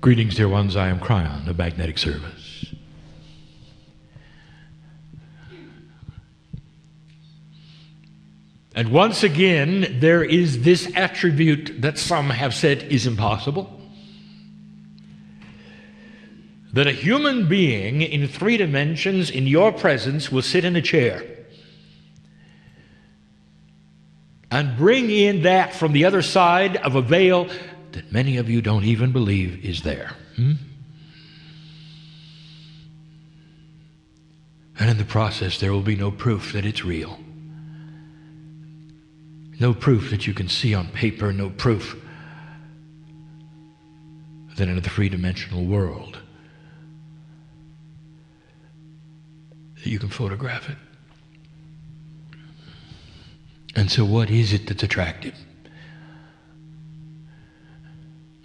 Greetings, dear ones. I am Kryon of Magnetic Service. And once again, there is this attribute that some have said is impossible. That a human being in 3 dimensions in your presence will sit in a chair and bring in that from the other side of a veil that many of you don't even believe is there. And in the process, there will be no proof that it's real. No proof that you can see on paper, no proof that in the 3-dimensional world that you can photograph it. And so what is it that's attractive?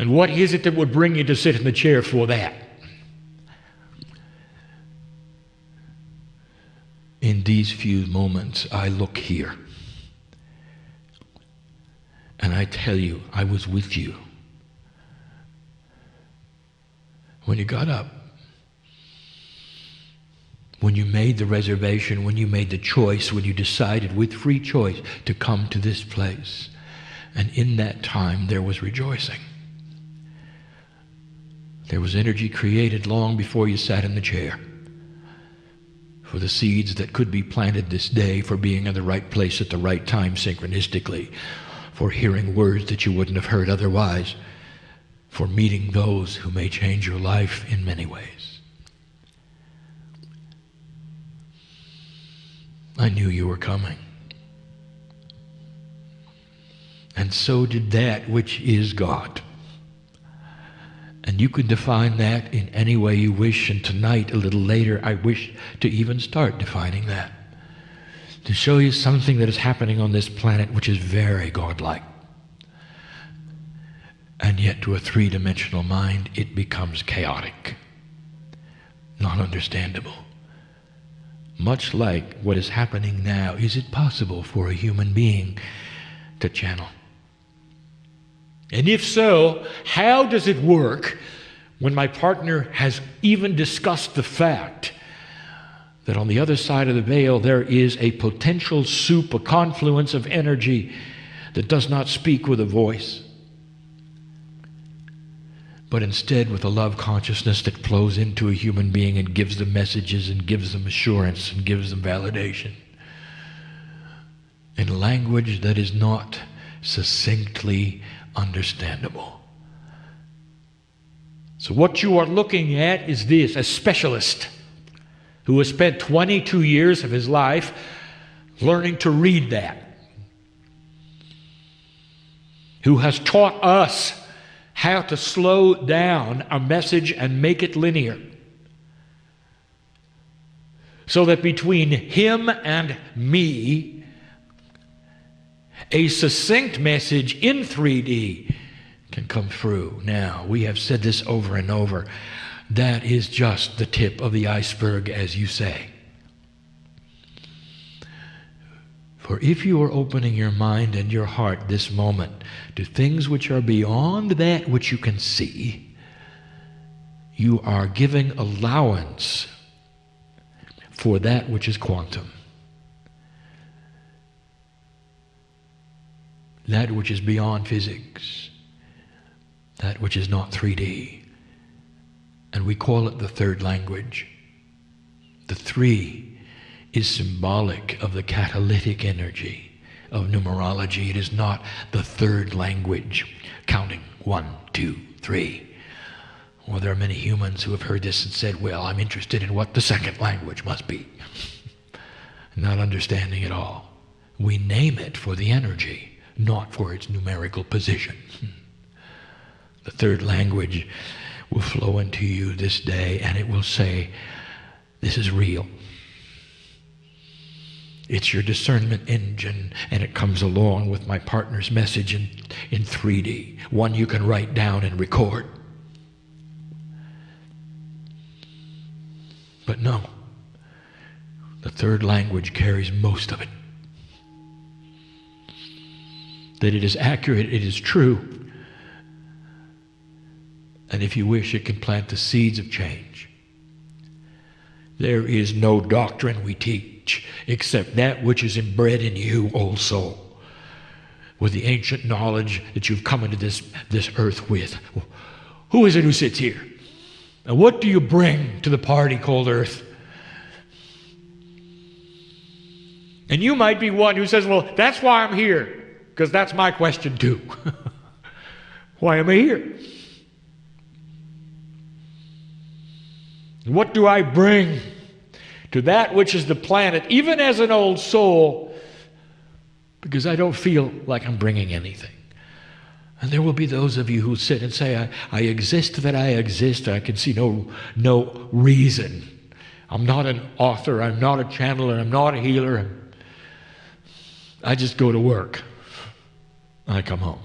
And what is it that would bring you to sit in the chair for that? In these few moments, I look here. And I tell you, I was with you when you got up, when you made the reservation, when you made the choice, when you decided with free choice to come to this place. And in that time, there was rejoicing. There was energy created long before you sat in the chair for the seeds that could be planted this day, for being in the right place at the right time synchronistically, for hearing words that you wouldn't have heard otherwise, for meeting those who may change your life in many ways. I knew you were coming. And so did that which is God. And you can define that in any way you wish, and tonight, a little later, I wish to even start defining that. To show you something that is happening on this planet which is very godlike. And yet to a 3-dimensional mind, it becomes chaotic, not understandable. Much like what is happening now, is it possible for a human being to channel? And if so, how does it work when my partner has even discussed the fact that on the other side of the veil there is a potential soup, a confluence of energy that does not speak with a voice, but instead with a love consciousness that flows into a human being and gives them messages and gives them assurance and gives them validation in language that is not succinctly understandable. So what you are looking at is this: a specialist who has spent 22 years of his life learning to read that, who has taught us how to slow down a message and make it linear, so that between him and me, a succinct message in 3D can come through. Now, we have said this over and over. That is just the tip of the iceberg, as you say. For if you are opening your mind and your heart this moment to things which are beyond that which you can see, you are giving allowance for that which is quantum. That which is beyond physics, that which is not 3D. And we call it the 3rd language. The 3 is symbolic of the catalytic energy of numerology. It is not the 3rd language, counting 1, 2, 3. Well, there are many humans who have heard this and said, well, I'm interested in what the 2nd language must be. Not understanding it all. We name it for the energy, not for its numerical position. The 3rd language will flow into you this day, and it will say, this is real. It's your discernment engine, and it comes along with my partner's message in 3D, one you can write down and record. But no, the 3rd language carries most of it. That it is accurate, it is true, And if you wish, it can plant the seeds of change. There is no doctrine we teach except that which is inbred in you, old soul, with the ancient knowledge that you've come into this earth with. Who is it who sits here? And what do you bring to the party called earth? And you might be one who says, well, that's why I'm here, because that's my question too. Why am I here? What do I bring to that which is the planet, even as an old soul, because I don't feel like I'm bringing anything. And there will be those of you who sit and say, I exist that I exist. I can see no reason. I'm not an author. I'm not a channeler. I'm not a healer. I just go to work. I come home.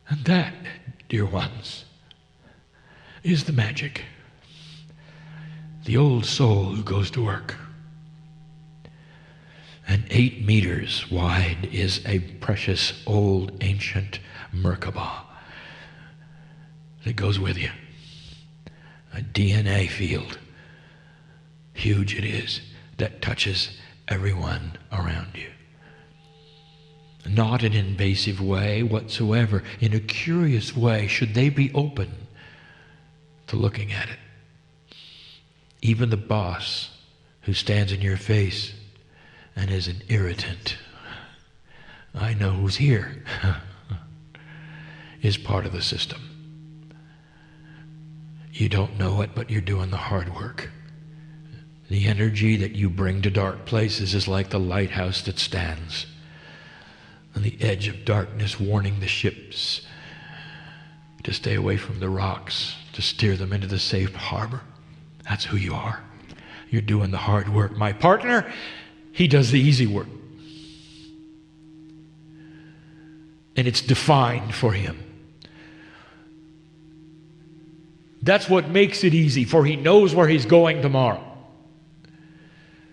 And that, dear ones, is the magic. The old soul who goes to work. And 8 meters wide is a precious old ancient Merkaba that goes with you. A DNA field. Huge it is, that touches everyone around you. Not in an invasive way whatsoever. In a curious way, should they be open to looking at it. Even the boss who stands in your face and is an irritant, I know who's here, is part of the system. You don't know it, but you're doing the hard work. The energy that you bring to dark places is like the lighthouse that stands on the edge of darkness, warning the ships to stay away from the rocks, to steer them into the safe harbor. That's who you are. You're doing the hard work. My partner, he does the easy work. And it's defined for him. That's what makes it easy, for he knows where he's going tomorrow.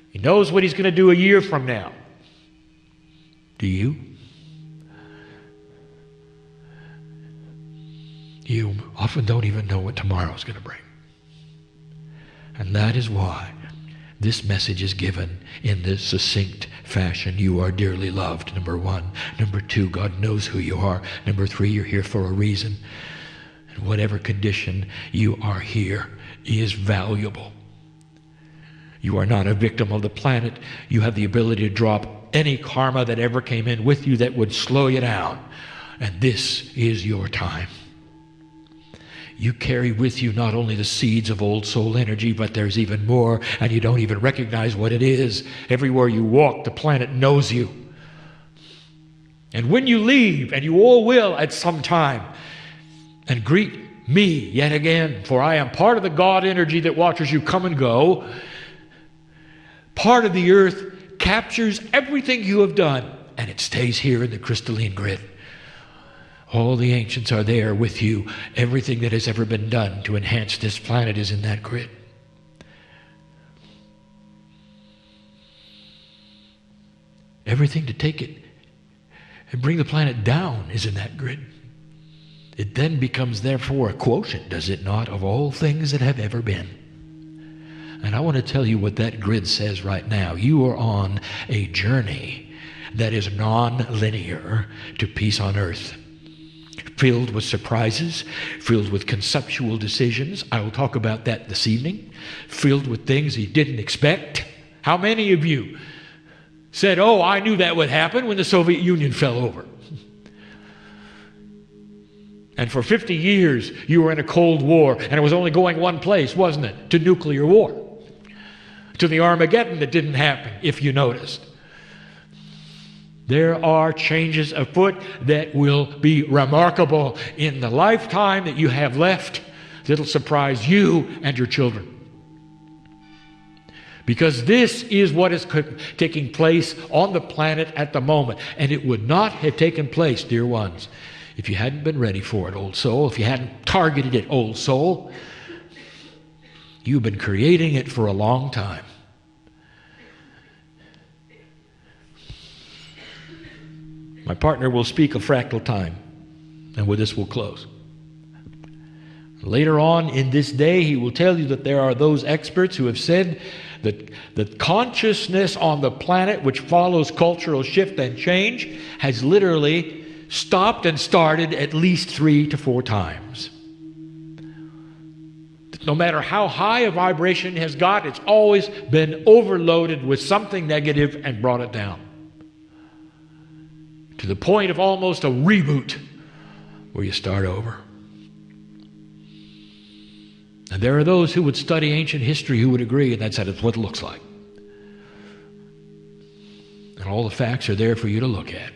He knows what he's going to do a year from now. Do you? You often don't even know what tomorrow's going to bring. And that is why this message is given in this succinct fashion. You are dearly loved, number 1. Number 2, God knows who you are. Number 3, you're here for a reason. And whatever condition you are here is valuable. You are not a victim of the planet. You have the ability to drop any karma that ever came in with you that would slow you down. And this is your time. You carry with you not only the seeds of old soul energy, but there's even more, and you don't even recognize what it is. Everywhere you walk, the planet knows you. And when you leave, and you all will at some time, and greet me yet again, for I am part of the God energy that watches you come and go, part of the earth captures everything you have done, and it stays here in the crystalline grid. All the ancients are there with you. Everything that has ever been done to enhance this planet is in that grid. Everything to take it and bring the planet down is in that grid. It then becomes, therefore, a quotient, does it not, of all things that have ever been. And I want to tell you what that grid says right now. You are on a journey that is non-linear to peace on earth. Filled with surprises, filled with conceptual decisions. I will talk about that this evening. Filled with things you didn't expect. How many of you said, oh, I knew that would happen when the Soviet Union fell over? And for 50 years, you were in a Cold War, and it was only going one place, wasn't it? To nuclear war. To the Armageddon that didn't happen, if you noticed. There are changes afoot that will be remarkable in the lifetime that you have left that'll surprise you and your children. Because this is what is taking place on the planet at the moment. And it would not have taken place, dear ones, if you hadn't been ready for it, old soul, if you hadn't targeted it, old soul. You've been creating it for a long time. My partner will speak of fractal time, and with this we'll close. Later on in this day, he will tell you that there are those experts who have said that the consciousness on the planet, which follows cultural shift and change, has literally stopped and started at least 3 to 4 times. No matter how high a vibration has got, it's always been overloaded with something negative and brought it down. To the point of almost a reboot where you start over. And there are those who would study ancient history who would agree, and that's what it looks like. And all the facts are there for you to look at.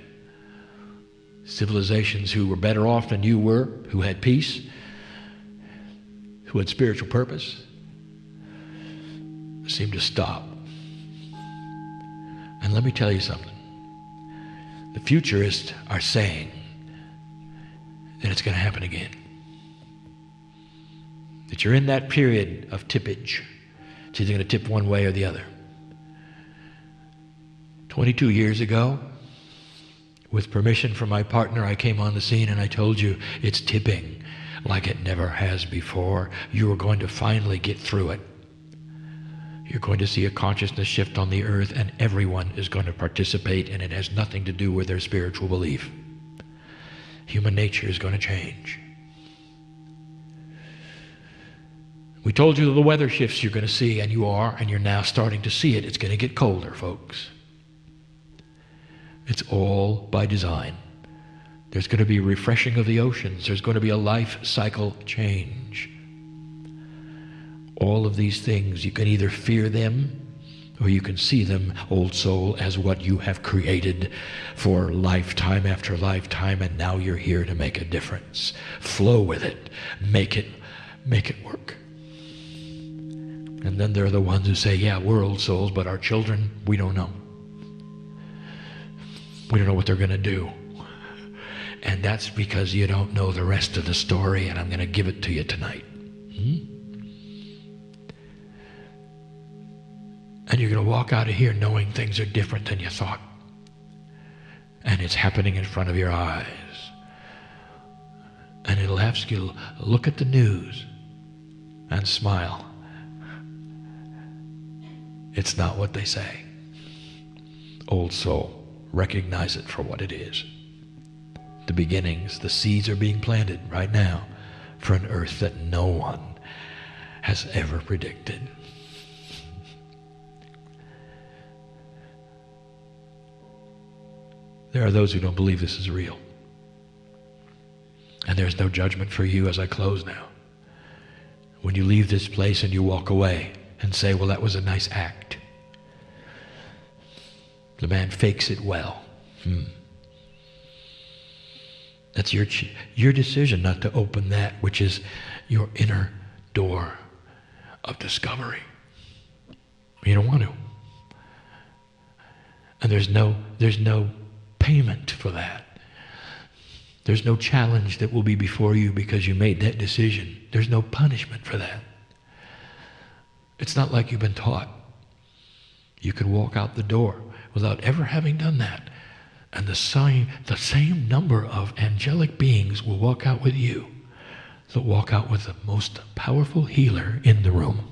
Civilizations who were better off than you were, who had peace, who had spiritual purpose, seemed to stop. And let me tell you something. The futurists are saying that it's going to happen again. That you're in that period of tippage. It's either going to tip one way or the other. 22 years ago, with permission from my partner, I came on the scene and I told you it's tipping like it never has before. You are going to finally get through it. You're going to see a consciousness shift on the earth, and everyone is going to participate, and it has nothing to do with their spiritual belief. Human nature is going to change. We told you the weather shifts you're going to see, and you're now starting to see it. It's going to get colder, folks. It's all by design. There's going to be a refreshing of the oceans. There's going to be a life cycle change. All of these things, you can either fear them or you can see them, old soul, as what you have created for lifetime after lifetime, and now you're here to make a difference. Flow with it. Make it work. And then there are the ones who say, yeah, we're old souls, but our children, we don't know. We don't know what they're going to do. And that's because you don't know the rest of the story, and I'm going to give it to you tonight. And you're going to walk out of here knowing things are different than you thought. And it's happening in front of your eyes. And it'll ask you, look at the news and smile. It's not what they say. Old soul, recognize it for what it is. The beginnings, the seeds are being planted right now for an earth that no one has ever predicted. There are those who don't believe this is real. And there's no judgment for you as I close now. When you leave this place and you walk away and say, well, that was a nice act. The man fakes it well. That's your decision not to open that which is your inner door of discovery. You don't want to. And there's no payment for that. There's no challenge that will be before you because you made that decision. There's no punishment for that. It's not like you've been taught. You can walk out the door without ever having done that. And the same number of angelic beings will walk out with you that walk out with the most powerful healer in the room.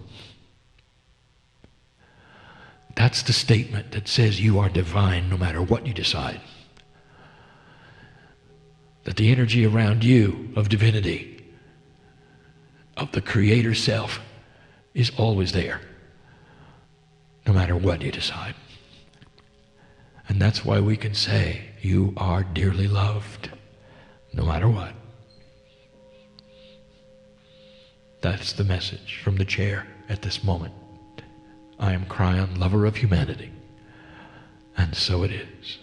That's the statement that says you are divine no matter what you decide. That the energy around you of divinity, of the Creator self, is always there, no matter what you decide. And that's why we can say, you are dearly loved, no matter what. That's the message from the chair at this moment. I am Kryon, lover of humanity. And so it is.